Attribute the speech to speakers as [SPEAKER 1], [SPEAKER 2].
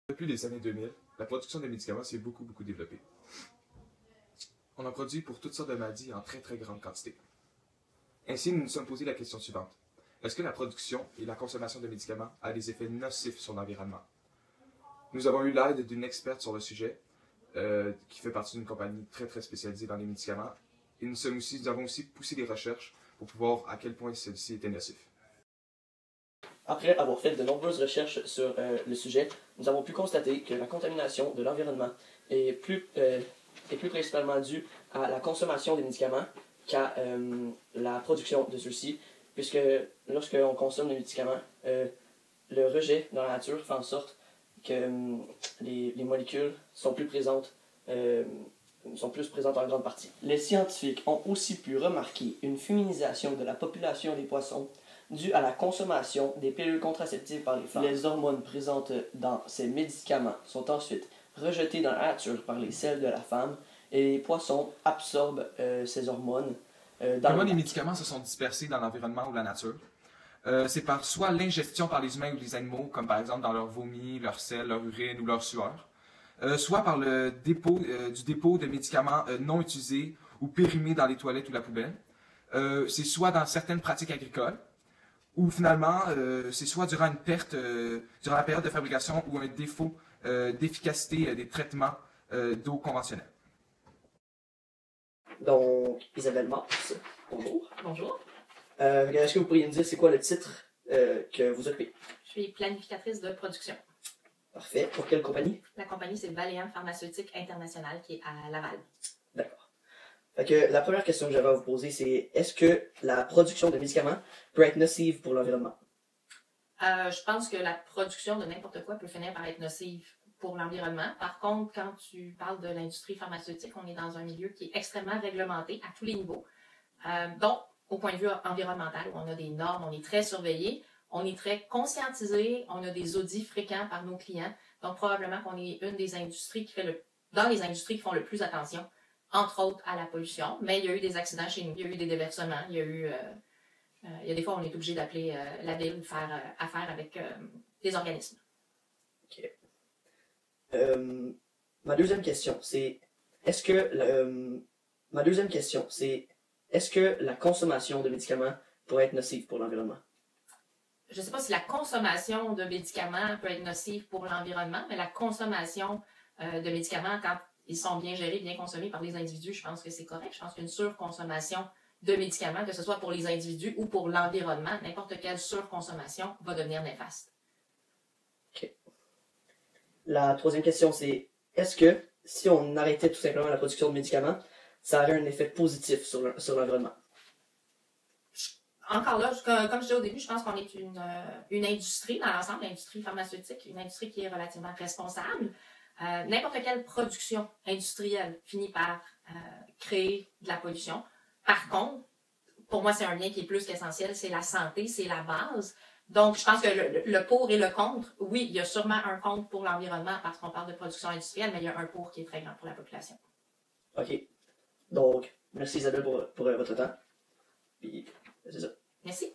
[SPEAKER 1] Depuis les années 2000, la production de médicaments s'est beaucoup développée. On en produit pour toutes sortes de maladies en très grande quantité. Ainsi, nous nous sommes posé la question suivante. Est-ce que la production et la consommation de médicaments a des effets nocifs sur l'environnement? Nous avons eu l'aide d'une experte sur le sujet, qui fait partie d'une compagnie très spécialisée dans les médicaments, et nous avons aussi poussé des recherches pour pouvoir à quel point celle-ci était nocif.
[SPEAKER 2] Après avoir fait de nombreuses recherches sur le sujet, nous avons pu constater que la contamination de l'environnement est plus principalement due à la consommation des médicaments qu'à la production de ceux-ci, puisque lorsqu'on consomme des médicaments, le rejet dans la nature fait en sorte que les molécules sont plus présentes en grande partie. Les scientifiques ont aussi pu remarquer une féminisation de la population des poissons due à la consommation des pilules contraceptives par les femmes. Les hormones présentes dans ces médicaments sont ensuite rejetées dans la nature par les selles de la femme et les poissons absorbent ces hormones.
[SPEAKER 1] Comment les médicaments se sont dispersés dans l'environnement ou la nature? C'est par soit l'ingestion par les humains ou les animaux, comme par exemple dans leur vomi, leur sel, leur urine ou leur sueur, soit par le dépôt de médicaments non utilisés ou périmés dans les toilettes ou la poubelle. C'est soit dans certaines pratiques agricoles, ou finalement, c'est soit durant une perte, durant la période de fabrication ou un défaut d'efficacité des traitements d'eau conventionnels.
[SPEAKER 2] Donc, Isabelle Mars, bonjour.
[SPEAKER 3] Bonjour.
[SPEAKER 2] Est-ce que vous pourriez me dire c'est quoi le titre que vous occupez?
[SPEAKER 3] Je suis planificatrice de production.
[SPEAKER 2] Parfait. Pour quelle compagnie?
[SPEAKER 3] La compagnie, c'est Valeant Pharmaceutique International qui est à Laval.
[SPEAKER 2] D'accord. Fait que la première question que j'avais à vous poser, c'est est-ce que la production de médicaments peut être nocive pour l'environnement?
[SPEAKER 3] Je pense que la production de n'importe quoi peut finir par être nocive pour l'environnement. Par contre, quand tu parles de l'industrie pharmaceutique, on est dans un milieu qui est extrêmement réglementé à tous les niveaux. Donc, au point de vue environnemental, où on a des normes, on est très surveillé, on est très conscientisé, on a des audits fréquents par nos clients. Donc, probablement qu'on est une des industries dans les industries qui font le plus attention, entre autres à la pollution. Mais il y a eu des accidents chez nous, il y a eu des déversements, il y a des fois, on est obligé d'appeler la ville, faire affaire avec des organismes.
[SPEAKER 2] OK. Ma deuxième question, c'est est-ce que la consommation de médicaments pourrait être nocive pour l'environnement?
[SPEAKER 3] Je ne sais pas si la consommation de médicaments peut être nocive pour l'environnement, mais la consommation de médicaments, quand ils sont bien gérés, bien consommés par les individus, je pense que c'est correct. Je pense qu'une surconsommation de médicaments, que ce soit pour les individus ou pour l'environnement, n'importe quelle surconsommation va devenir néfaste.
[SPEAKER 2] OK. La troisième question, c'est est-ce que si on arrêtait tout simplement la production de médicaments, ça aurait un effet positif sur l'environnement?
[SPEAKER 3] Encore là, comme je disais au début, je pense qu'on est une industrie, dans l'ensemble, l'industrie pharmaceutique, une industrie qui est relativement responsable. N'importe quelle production industrielle finit par créer de la pollution. Par contre, pour moi, c'est un lien qui est plus qu'essentiel, c'est la santé, c'est la base. Donc, je pense que le pour et le contre, oui, il y a sûrement un contre pour l'environnement parce qu'on parle de production industrielle, mais il y a un pour qui est très grand pour la population.
[SPEAKER 2] OK. Donc, merci Isabelle pour votre temps. Puis, c'est ça.
[SPEAKER 3] Merci.